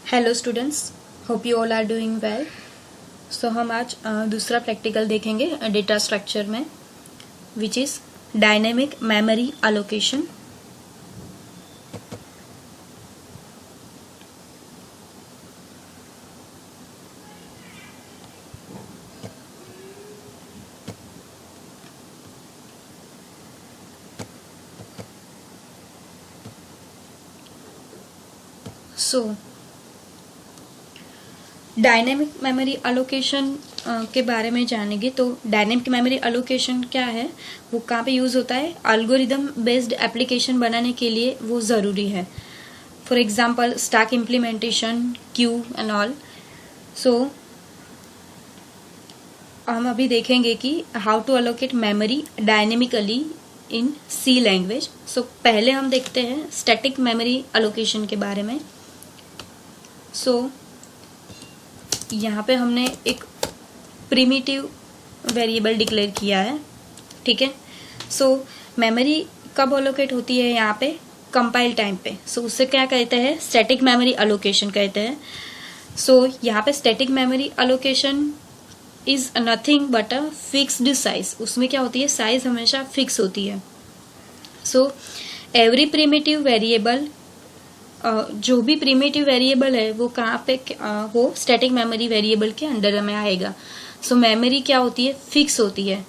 Hello students, hope you all are doing well. So हम आज दूसरा प्रैक्टिकल देखेंगे डेटा स्ट्रक्चर में, which is dynamic memory allocation. So dynamic memory allocation के बारे में जानेंगे। तो डायनेमिक मेमोरी एलोकेशन क्या है, वो कहाँ पे यूज़ होता है? एल्गोरिदम बेस्ड एप्लीकेशन बनाने के लिए वो ज़रूरी है। For example stack implementation, queue and all. So हम अभी देखेंगे कि how to allocate memory dynamically in C language. So पहले हम देखते हैं स्टैटिक मेमोरी एलोकेशन के बारे में। सो यहाँ पे हमने एक प्रिमिटिव वेरिएबल डिक्लेयर किया है, ठीक है। सो मेमोरी कब एलोकेट होती है? यहाँ पे कंपाइल टाइम पे। सो उससे क्या कहते हैं? स्टैटिक मेमोरी एलोकेशन कहते हैं। सो यहाँ पे static memory allocation is nothing but a fixed size. उसमें क्या होती है? साइज हमेशा फिक्स होती है। सो एवरी प्रिमिटिव वेरिएबल, जो भी प्रिमिटिव वेरिएबल है वो कहाँ पे वो स्टैटिक मेमोरी वेरिएबल के अंडर में आएगा। सो मेमोरी क्या होती है? फिक्स होती है।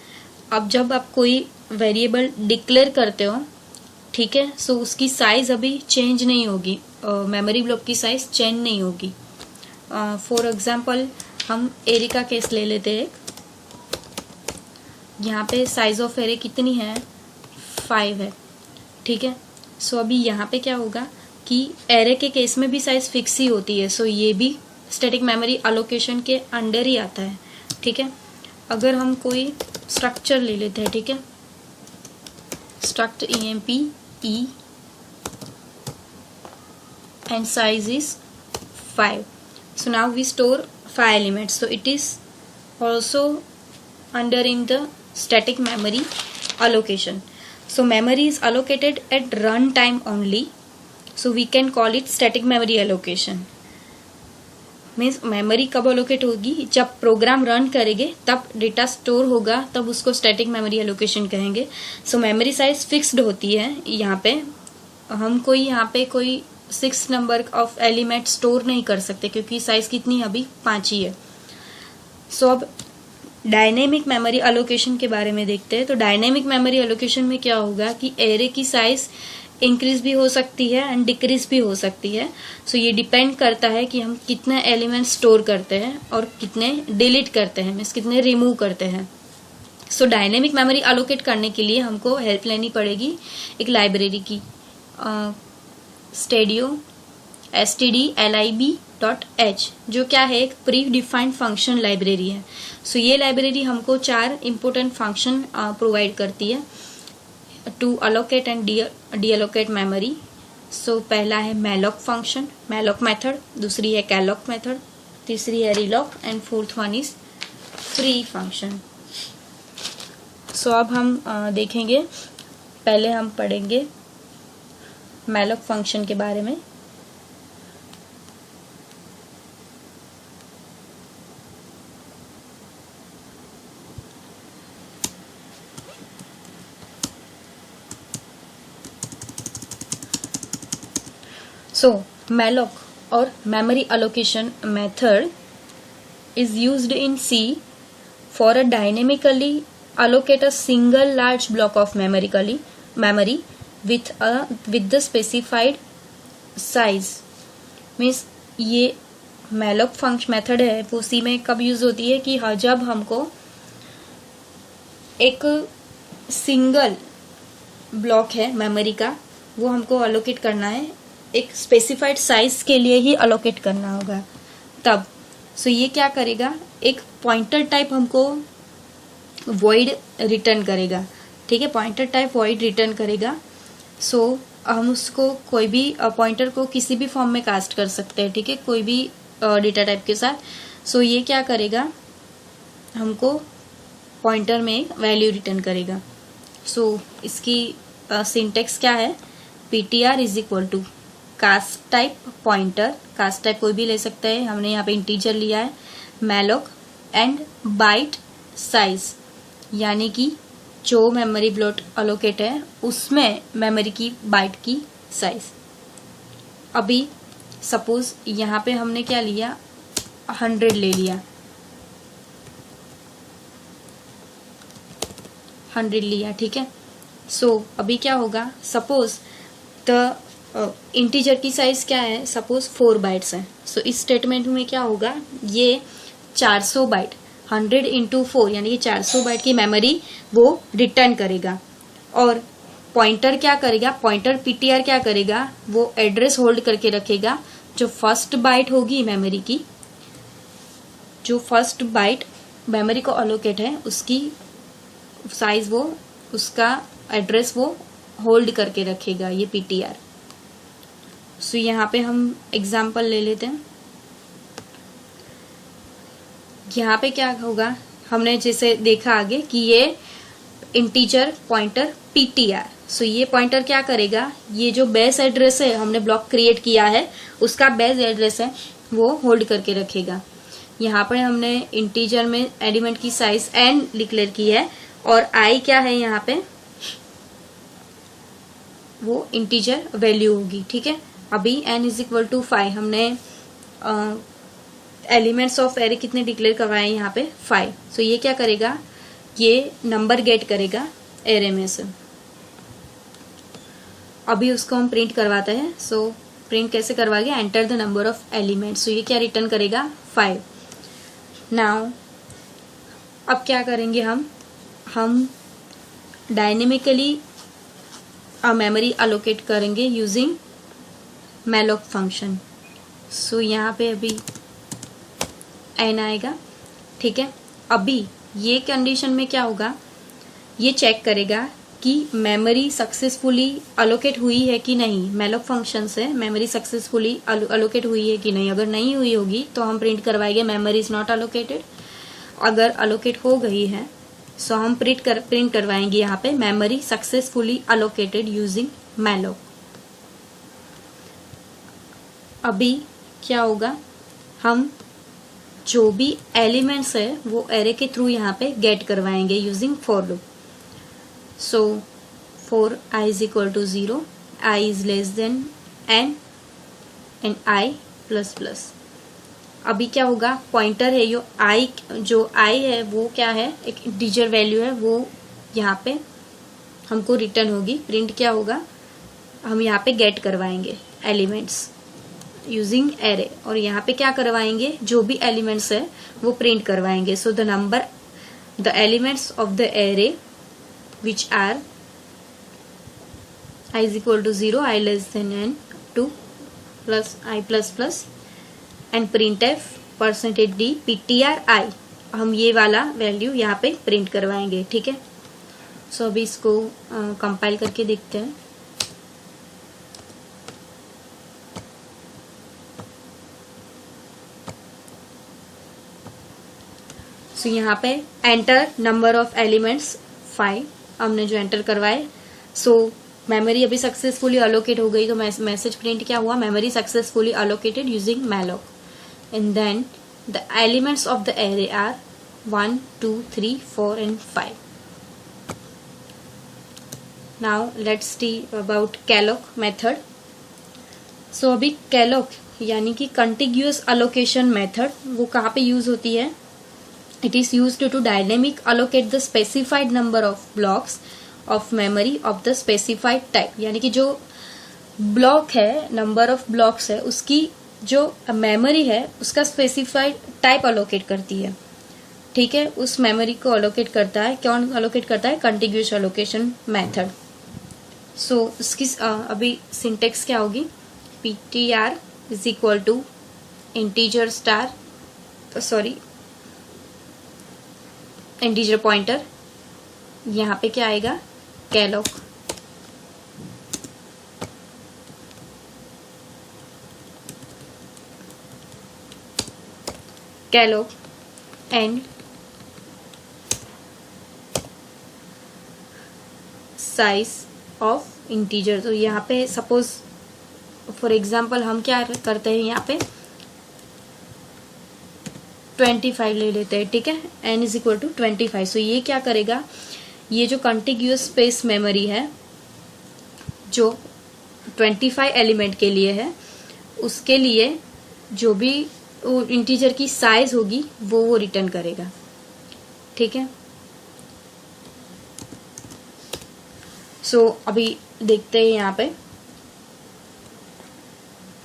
अब जब आप कोई वेरिएबल डिक्लेयर करते हो, ठीक है, सो उसकी साइज अभी चेंज नहीं होगी, मेमोरी ब्लॉक की साइज चेंज नहीं होगी। फॉर एग्जांपल हम एरे का केस ले लेते हैं। यहाँ पे साइज ऑफ एरे कितनी है? 5 है, ठीक है। सो अभी यहाँ पे क्या होगा कि एरे के केस में भी साइज फिक्स ही होती है। सो ये भी स्टैटिक मेमोरी एलोकेशन के अंडर ही आता है, ठीक है। अगर हम कोई स्ट्रक्चर ले लेते हैं, ठीक है, struct emp e and size is 5. So now we store 5 elements. So it is also under in the static memory allocation. So memory is allocated at run time only. So we can call it static memory allocation. Means memory कब allocate होगी? जब program run करेंगे तब data store होगा, तब उसको static memory allocation कहेंगे। सो memory size fixed होती है। यहाँ पे हम यहाँ पे कोई 6 नंबर ऑफ एलिमेंट स्टोर नहीं कर सकते क्योंकि साइज कितनी है? अभी 5 ही है। सो अब डायनेमिक मेमोरी एलोकेशन के बारे में देखते हैं। तो डायनेमिक मेमोरी एलोकेशन में क्या होगा कि एरे की साइज इंक्रीज भी हो सकती है एंड डिक्रीज भी हो सकती है। सो ये डिपेंड करता है कि हम कितने एलिमेंट स्टोर करते हैं और कितने डिलीट करते हैं, मीन्स कितने रिमूव करते हैं। सो डायनेमिक मेमोरी एलोकेट करने के लिए हमको हेल्प लेनी पड़ेगी एक लाइब्रेरी की, स्टेडियो stdlib.h, जो क्या है? एक प्री डिफाइंड फंक्शन लाइब्रेरी है। सो ये लाइब्रेरी हमको 4 इंपोर्टेंट फंक्शन प्रोवाइड करती है टू अलोकेट एंड डीअलोकेट मेमोरी। सो पहला है मैलॉक फंक्शन, मैलॉक मेथड, दूसरी है कैलॉक मेथड, तीसरी है realloc and fourth one is free function. So अब हम देखेंगे, पहले हम पढ़ेंगे मैलॉक फंक्शन के बारे में। So malloc or memory allocation method is used in C for a dynamically allocate a single large block of memory with the specified size. Means ये malloc function method है वो C में कब use होती है कि जब हमको एक सिंगल ब्लॉक है मेमोरी का, वो हमको अलोकेट करना है, एक स्पेसिफाइड साइज के लिए ही अलोकेट करना होगा तब। सो ये क्या करेगा? एक पॉइंटर टाइप हमको वॉइड रिटर्न करेगा, ठीक है, पॉइंटर टाइप वॉइड रिटर्न करेगा। सो हम उसको कोई भी पॉइंटर को किसी भी फॉर्म में कास्ट कर सकते हैं, ठीक है, कोई भी डेटा टाइप के साथ। सो ये क्या करेगा? हमको पॉइंटर में वैल्यू रिटर्न करेगा। सो इसकी सिंटेक्स क्या है? ptr is equal to cast type pointer, cast type कोई भी ले सकता है, हमने यहाँ पे इंटीजर लिया है, मैलोक एंड बाइट साइज, यानी कि जो मेमोरी ब्लॉक अलोकेट है उसमें मेमोरी की बाइट की साइज। अभी सपोज यहाँ पे हमने क्या लिया, 100 ले लिया, 100 लिया, ठीक है। सो अभी क्या होगा, सपोज द इंटीजर की साइज क्या है, सपोज 4 बाइट्स है। सो इस स्टेटमेंट में क्या होगा, ये 400 बाइट 100 इंटू 4 यानी कि 400 बाइट की मेमोरी वो रिटर्न करेगा। और पॉइंटर क्या करेगा, पॉइंटर पीटीआर क्या करेगा, वो एड्रेस होल्ड करके रखेगा। जो फर्स्ट बाइट होगी मेमोरी की, जो फर्स्ट बाइट मेमोरी को अलोकेट है उसकी साइज वो, उसका एड्रेस वो होल्ड करके रखेगा, ये पीटीआर। सो यहाँ पे हम एग्जाम्पल ले लेते हैं। यहाँ पे क्या होगा, हमने जैसे देखा आगे कि ये इंटीजर पॉइंटर पीटीआर, सो ये पॉइंटर क्या करेगा, ये जो बेस एड्रेस है हमने ब्लॉक क्रिएट किया है उसका बेस एड्रेस है वो होल्ड करके रखेगा। यहाँ पर हमने इंटीजर में एलिमेंट की साइज n डिक्लेयर की है और i क्या है, यहाँ पे वो इंटीजर वैल्यू होगी, ठीक है। अभी n इज इक्वल टू 5, हमने एलिमेंट्स ऑफ एरे कितने डिक्लेयर करवाए यहाँ पे 5। सो ये क्या करेगा, ये नंबर गेट करेगा एरे में से। अभी उसको हम प्रिंट करवाते हैं। सो प्रिंट कैसे करवाएंगे, enter the number of elements. So ये क्या रिटर्न करेगा, 5। नाउ अब क्या करेंगे, हम डायनेमिकली मेमोरी अलोकेट करेंगे यूजिंग मैलोक फंक्शन। सो यहाँ पे अभी n आएगा, ठीक है। अभी ये कंडीशन में क्या होगा, ये चेक करेगा कि मेमोरी सक्सेसफुली अलोकेट हुई है कि नहीं। मैलोक फंक्शन से मेमोरी सक्सेसफुली अलोकेट हुई है कि नहीं। अगर नहीं हुई होगी तो हम प्रिंट करवाएंगे मेमोरी इज नॉट अलोकेटेड। अगर अलोकेट हो गई है सो हम प्रिंट करवाएंगे यहाँ पे memory successfully allocated using malloc. अभी क्या होगा, हम जो भी एलिमेंट्स है वो एरे के थ्रू यहाँ पे गेट करवाएंगे using for loop. So for i is equal to 0, i is less than n and i plus plus. अभी क्या होगा, पॉइंटर है जो i है वो क्या है, एक इंटीजर वैल्यू है, वो यहाँ पे हमको रिटर्न होगी। प्रिंट क्या होगा, हम यहाँ पे गेट करवाएंगे एलिमेंट्स यूजिंग एरे और यहाँ पे क्या करवाएंगे, जो भी एलिमेंट्स है वो प्रिंट करवाएंगे। So the elements of the array which are i is equal to 0, i less than n, 2 plus i plus plus and print f %d ptr i, हम ये वाला वैल्यू यहाँ पे प्रिंट करवाएंगे, ठीक है। सो अभी इसको कंपाइल करके देखते हैं। सो यहाँ पे एंटर नंबर ऑफ एलिमेंट्स 5 हमने जो एंटर करवाए। सो मेमोरी अभी सक्सेसफुली अलोकेट हो गई, तो मैसेज प्रिंट क्या हुआ, memory successfully allocated using malloc and then the elements of the array are 1, 2, 3, 4 and 5। Now let's see about calloc method. So अभी कैलॉक यानी कि कंटिग्यूअस अलोकेशन मेथड वो कहाँ पे यूज होती है, it is used to dynamic allocate the specified number of blocks of memory of the specified type। यानी कि जो ब्लॉक है, नंबर ऑफ ब्लॉक्स है, उसकी जो मेमोरी है उसका स्पेसिफाइड टाइप अलोकेट करती है, ठीक है। उस मेमोरी को अलोकेट करता है, कौन अलोकेट करता है, कंटिग्यूअस अलोकेशन मेथड। सो इसकी अभी सिंटेक्स क्या होगी, ptr is equal to integer star integer pointer, यहाँ पे क्या आएगा, calloc and size of integer. तो यहाँ पे सपोज फॉर एग्जाम्पल हम क्या करते हैं यहाँ पे 25 ले लेते हैं, ठीक है, n इज इक्वल टू 25। सो ये क्या करेगा, ये जो कंटिग्यूअस स्पेस मेमोरी है जो 25 एलिमेंट के लिए है, उसके लिए जो भी इंटीजर की साइज होगी वो रिटर्न करेगा, ठीक है। सो अभी देखते हैं यहाँ पे,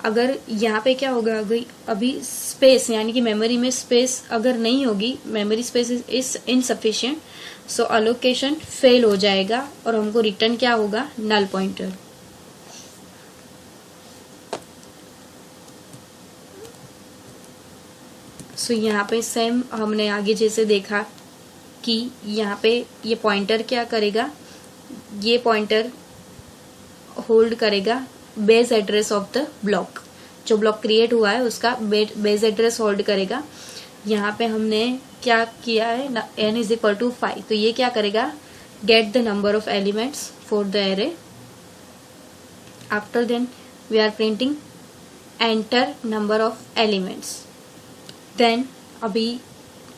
अगर यहाँ पे क्या होगा, अभी स्पेस यानी कि मेमोरी में स्पेस अगर नहीं होगी, memory space is insufficient, so allocation fail हो जाएगा और हमको रिटर्न क्या होगा, नल पॉइंटर। सो यहाँ पे सेम हमने आगे जैसे देखा कि यहाँ पे ये पॉइंटर क्या करेगा, ये पॉइंटर होल्ड करेगा base address of the block, जो ब्लॉक क्रिएट हुआ है उसका बेस एड्रेस होल्ड करेगा। यहाँ पे हमने क्या किया है, n इज इक्वल टू 5, तो ये क्या करेगा, get the number of elements for the array. After then we are printing enter number of elements. Then अभी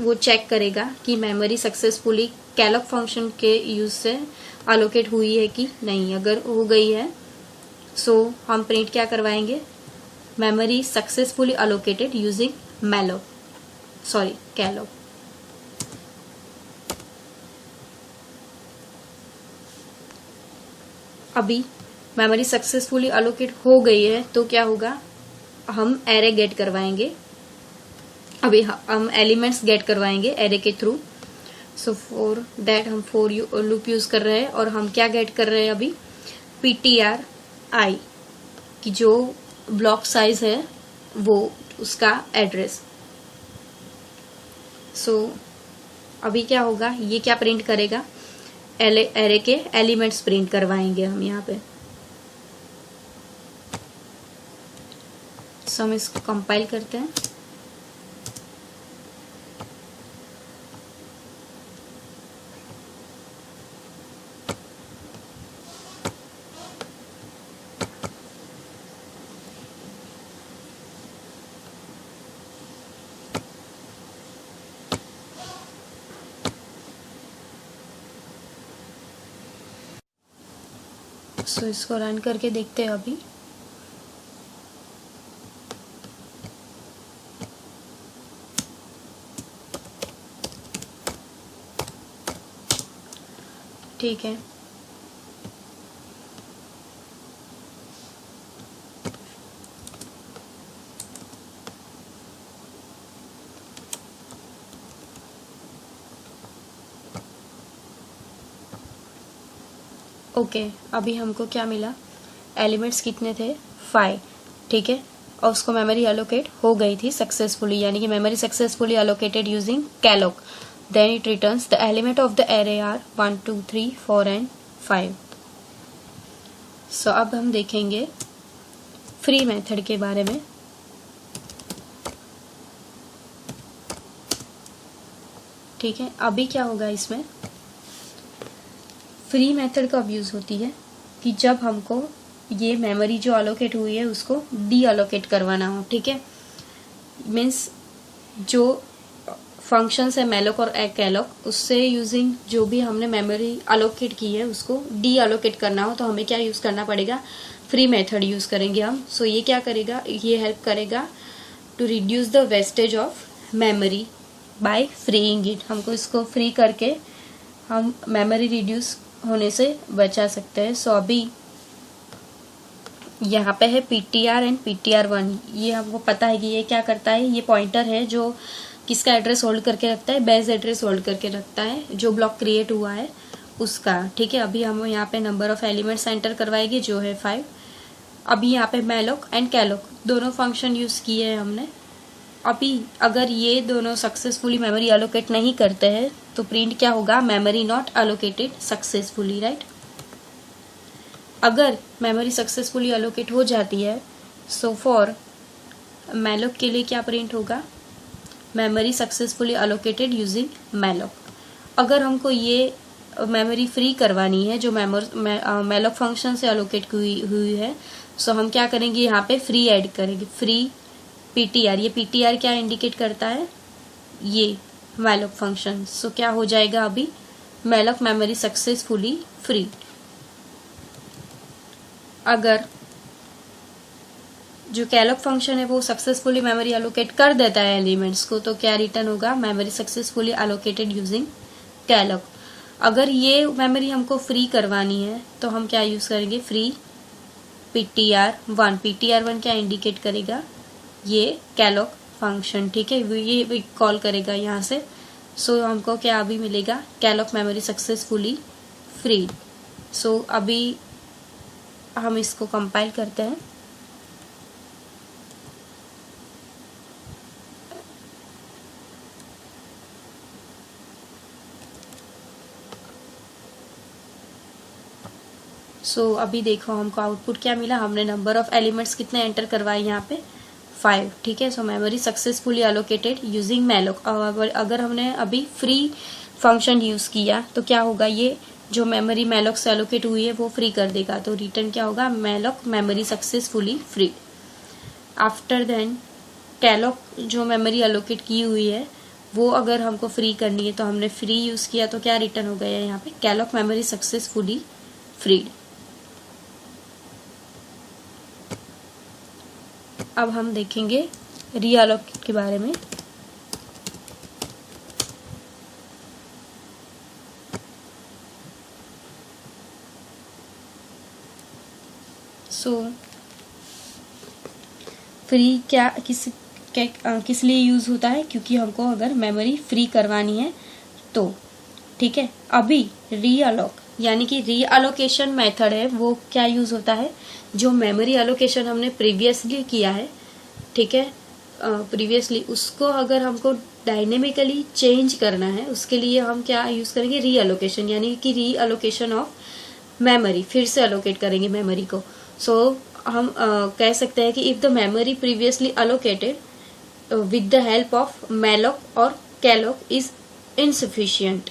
वो चेक करेगा कि मेमोरी सक्सेसफुली कैलॉग फंक्शन के यूज से अलोकेट हुई है कि नहीं। अगर हो गई है सो हम प्रिंट क्या करवाएंगे, memory successfully allocated using Kellogg. अभी मेमोरी सक्सेसफुली अलोकेट हो गई है तो क्या होगा, हम एरे गेट करवाएंगे। अभी हम एलिमेंट्स गेट करवाएंगे एरे के थ्रू। सो फॉर दैट हम फॉर लूप यूज कर रहे हैं और हम क्या गेट कर रहे हैं अभी, PTR की जो ब्लॉक साइज है वो उसका एड्रेस। सो अभी क्या होगा, ये क्या प्रिंट करेगा, एरे के एलिमेंट्स प्रिंट करवाएंगे हम यहाँ पे। सो हम इसको कंपाइल करते हैं। सो इसको रन करके देखते हैं अभी। ठीक है, ओके अभी हमको क्या मिला, एलिमेंट्स कितने थे, 5, ठीक है, और उसको मेमोरी अलोकेट हो गई थी सक्सेसफुली, यानी कि memory successfully allocated using calloc. Then it returns the element of the array are 1 2 3 4 and 5। So अब हम देखेंगे फ्री मेथड के बारे में। ठीक है, अभी क्या होगा, इसमें फ्री मेथड कब यूज होती है कि जब हमको ये मेमोरी जो अलोकेट हुई है उसको डी अलोकेट करवाना हो, ठीक है। मीन्स जो फंक्शंस है मेलोक और कैलॉग, उससे यूजिंग जो भी हमने मेमोरी अलोकेट की है उसको डी अलोकेट करना हो तो हमें क्या यूज करना पड़ेगा, फ्री मेथड यूज करेंगे हम। सो ये क्या करेगा, ये हेल्प करेगा to reduce the wastage of memory by freeing it. हमको इसको फ्री करके हम मेमोरी रिड्यूस होने से बचा सकते हैं। सो अभी यहाँ पे है PTR एंड PTR1। ये हमको पता है कि ये क्या करता है, ये पॉइंटर है जो किसका एड्रेस होल्ड करके रखता है, बेस एड्रेस होल्ड करके रखता है जो ब्लॉक क्रिएट हुआ है उसका, ठीक है। अभी हम यहाँ पे नंबर ऑफ एलिमेंट्स एंटर करवाएंगे जो है 5। अभी यहाँ पे मेलोक एंड कैलॉग दोनों फंक्शन यूज किए हैं हमने। अभी अगर ये दोनों सक्सेसफुली मेमोरी अलोकेट नहीं करते हैं तो प्रिंट क्या होगा, memory not allocated successfully, right. अगर मेमोरी सक्सेसफुली अलोकेट हो जाती है सो फॉर मेलोक के लिए क्या प्रिंट होगा, memory successfully allocated using malloc. अगर हमको ये मेमोरी फ्री करवानी है जो मैलॉक फंक्शन से अलोकेट हुई है, सो हम क्या करेंगे, यहाँ पे फ्री ऐड करेंगे, फ्री पीटीआर। ये पीटीआर क्या इंडिकेट करता है, ये मैलॉक फंक्शन। सो क्या हो जाएगा, अभी मैलॉक मेमोरी सक्सेसफुली फ्री। अगर जो कैलॉक फंक्शन है वो सक्सेसफुली मेमोरी अलोकेट कर देता है एलिमेंट्स को, तो क्या रिटर्न होगा, memory successfully allocated using calloc. अगर ये मेमोरी हमको फ्री करवानी है तो हम क्या यूज करेंगे, फ्री ptr1। ptr1 क्या इंडिकेट करेगा, ये कैलॉक फंक्शन, ठीक है, ये कॉल करेगा यहाँ से। सो हमको क्या अभी मिलेगा, कैलॉक मेमोरी सक्सेसफुली फ्री। सो अभी हम इसको कंपाइल करते हैं। सो अभी देखो हमको आउटपुट क्या मिला, हमने नंबर ऑफ एलिमेंट्स कितने एंटर करवाए यहाँ पे 5, ठीक है। So memory successfully allocated using malloc. अगर हमने अभी फ्री फंक्शन यूज किया तो क्या होगा, ये जो मेमोरी मैलॉक से अलोकेट हुई है वो फ्री कर देगा, तो रिटर्न क्या होगा, malloc memory successfully free. After then calloc जो मेमोरी अलोकेट की हुई है वो अगर हमको फ्री करनी है तो हमने फ्री यूज किया, तो क्या रिटर्न हो गया यहाँ पे, कैलॉक मेमोरी सक्सेसफुली फ्रीड। अब हम देखेंगे रीअलोकेट के बारे में। फ्री क्या किस लिए यूज होता है, क्योंकि हमको अगर मेमोरी फ्री करवानी है तो, ठीक है। अभी रीअलोक यानी कि रीअलोकेशन मेथड है, वो क्या यूज होता है, जो मेमोरी अलोकेशन हमने प्रीवियसली किया है, ठीक है, प्रीवियसली उसको अगर हमको डायनेमिकली चेंज करना है, उसके लिए हम क्या यूज करेंगे, रीअलोकेशन, यानी कि रीअलोकेशन ऑफ मेमोरी, फिर से अलोकेट करेंगे मेमोरी को। सो हम कह सकते हैं कि if the memory previously allocated with the help of malloc और कैलॉक इज इनसफिशियंट,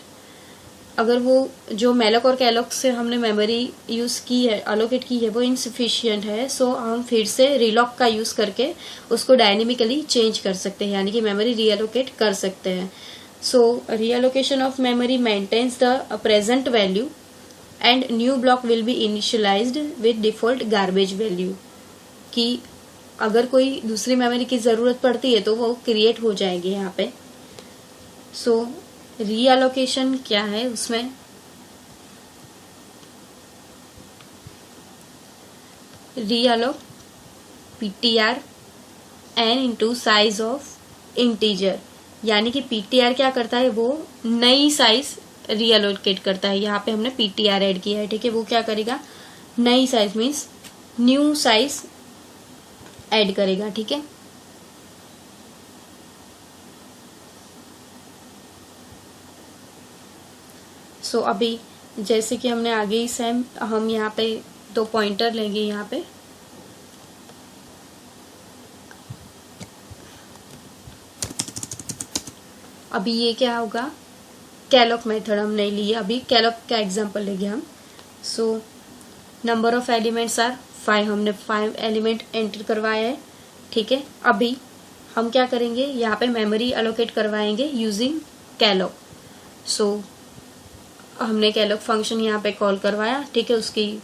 अगर वो जो मैलॉक और कैलॉक से हमने मेमोरी यूज की है, अलोकेट की है, वो इनसफिशियंट है, सो हम फिर से रीलॉक का यूज करके उसको डायनेमिकली चेंज कर सकते हैं, यानी कि मेमोरी रीअलोकेट कर सकते हैं। So reallocation of memory maintains the present value and new block will be initialized with default garbage value, कि अगर कोई दूसरी मेमोरी की जरूरत पड़ती है तो वो क्रिएट हो जाएगी यहाँ पे। सो रीअलोकेशन क्या है, उसमें realloc PTR N into size of integer, यानी कि पीटीआर क्या करता है, वो नई साइज रीअलोकेट करता है। यहाँ पे हमने पीटीआर ऐड किया है, ठीक है, वो क्या करेगा, नई size means new size add करेगा, ठीक है। सो अभी जैसे कि हमने आगे ही सेम, हम यहाँ पे 2 पॉइंटर लेंगे यहाँ पे, अभी ये क्या होगा, कैलॉक मेथड हम नहीं लिए, अभी कैलॉक का एग्जांपल लेंगे हम। So number of elements are 5, हमने 5 एलिमेंट एंटर करवाया है, ठीक है। अभी हम क्या करेंगे, यहाँ पे मेमोरी अलोकेट करवाएंगे यूजिंग कैलॉक। सो हमने कैलॉक फंक्शन यहाँ पे कॉल करवाया, ठीक है। उसकी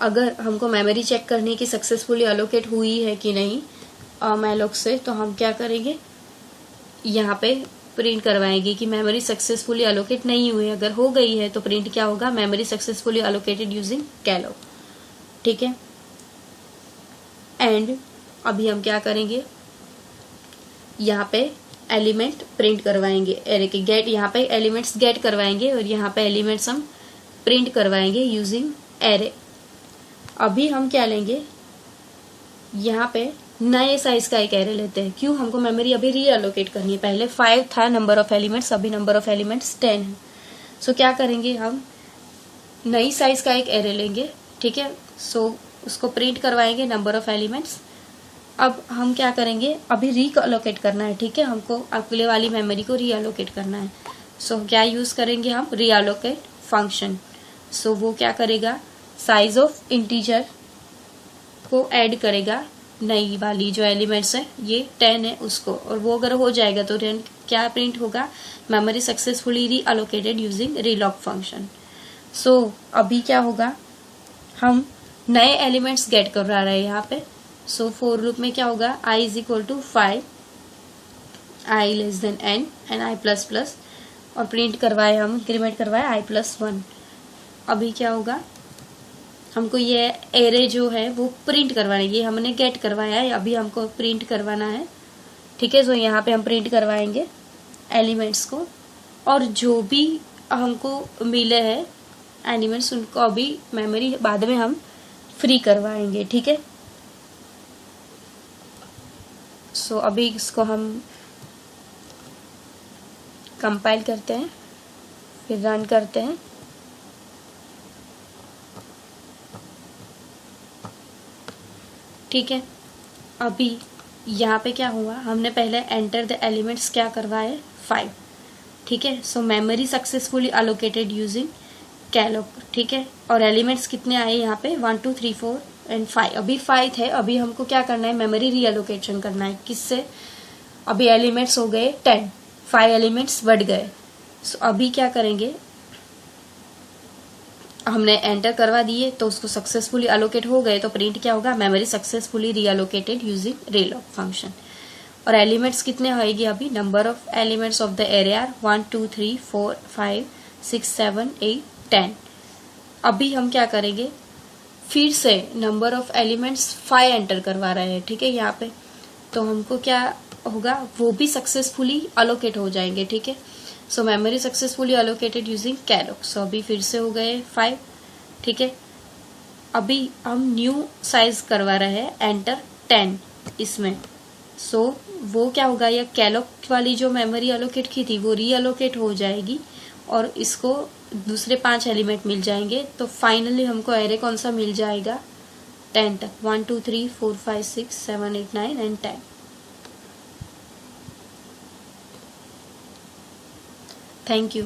अगर हमको मेमोरी चेक करनी है कि सक्सेसफुली अलोकेट हुई है कि नहीं मैलॉक से, तो हम क्या करेंगे, यहाँ पे प्रिंट करवाएंगे कि मेमोरी सक्सेसफुली अलोकेट नहीं हुई है। अगर हो गई है तो प्रिंट क्या होगा, memory successfully allocated using calloc, ठीक है। एंड अभी हम क्या करेंगे, यहाँ पे एलिमेंट प्रिंट करवाएंगे एरे के, गेट, यहाँ पे एलिमेंट्स गेट करवाएंगे और यहाँ पे एलिमेंट्स हम प्रिंट करवाएंगे यूजिंग एरे। अभी हम क्या लेंगे, यहाँ पे नए साइज का एक एरे लेते हैं, क्यों, हमको मेमोरी अभी रीअलोकेट करनी है, पहले 5 था नंबर ऑफ एलिमेंट्स, अभी नंबर ऑफ एलिमेंट्स 10 है। सो क्या करेंगे, हम नई साइज का एक एरे लेंगे, ठीक है। सो उसको प्रिंट करवाएंगे नंबर ऑफ एलिमेंट्स। अब हम क्या करेंगे, अभी रीअलोकेट करना है, ठीक है, हमको अगले वाली मेमोरी को रीअलोकेट करना है। सो क्या यूज करेंगे हम, रीअलोकेट फंक्शन। सो वो क्या करेगा, साइज ऑफ इंटीजर को ऐड करेगा, नई वाली जो एलिमेंट्स है ये 10 है उसको, और वो अगर हो जाएगा तो क्या प्रिंट होगा, memory successfully reallocated using realloc function. सो अभी क्या होगा, हम नए एलिमेंट्स गेट कर रहे हैं यहाँ पे। सो फॉर लूप में क्या होगा, i is equal to 5, i less than n and i plus plus, और प्रिंट करवाए हम, इंक्रीमेंट करवाए i प्लस 1। अभी क्या होगा, हमको ये एरे जो है वो प्रिंट करवाना है, ये हमने गेट करवाया है, अभी हमको प्रिंट करवाना है। ठीक है, सो यहाँ पे हम प्रिंट करवाएंगे एलिमेंट्स को, और जो भी हमको मिले हैं एलिमेंट्स उनको अभी मेमोरी बाद में हम फ्री करवाएंगे। ठीक है, सो अभी इसको हम कंपाइल करते हैं, फिर रन करते हैं। ठीक है, अभी यहाँ पे क्या हुआ, हमने पहले एंटर द एलिमेंट्स क्या करवाए, 5। ठीक है, so memory successfully allocated using कैलोक। ठीक है, और एलिमेंट्स कितने आए यहाँ पे, 1 2 3 4 एंड 5। अभी 5 है, अभी हमको क्या करना है, मेमोरी रीअलोकेशन करना है। किससे, अभी एलिमेंट्स हो गए 10, 5 एलिमेंट्स बढ़ गए। सो अभी क्या करेंगे, हमने एंटर करवा दिए तो उसको सक्सेसफुली अलोकेट हो गए, तो प्रिंट क्या होगा, memory successfully reallocated using realloc function. और एलिमेंट्स कितने होएगी, अभी number of elements of the array are 1 2 3 4 5 6 7 8 10। अभी हम क्या करेंगे, फिर से नंबर ऑफ एलिमेंट्स 5 एंटर करवा रहे हैं। ठीक है, यहाँ पे तो हमको क्या होगा, वो भी सक्सेसफुली अलोकेट हो जाएंगे। ठीक है, so memory successfully allocated using कैलोक। सो अभी फिर से हो गए 5। ठीक है, अभी हम न्यू साइज करवा रहे हैं, एंटर 10 इसमें। सो वो क्या होगा, या कैलोक वाली जो मेमोरी अलोकेट की थी वो रीअलोकेट हो जाएगी, और इसको दूसरे 5 एलिमेंट मिल जाएंगे। तो फाइनली हमको एरे कौन सा मिल जाएगा, 10 तक, 1 2 3 4 5 6 7 8 9 एंड 10। Thank you.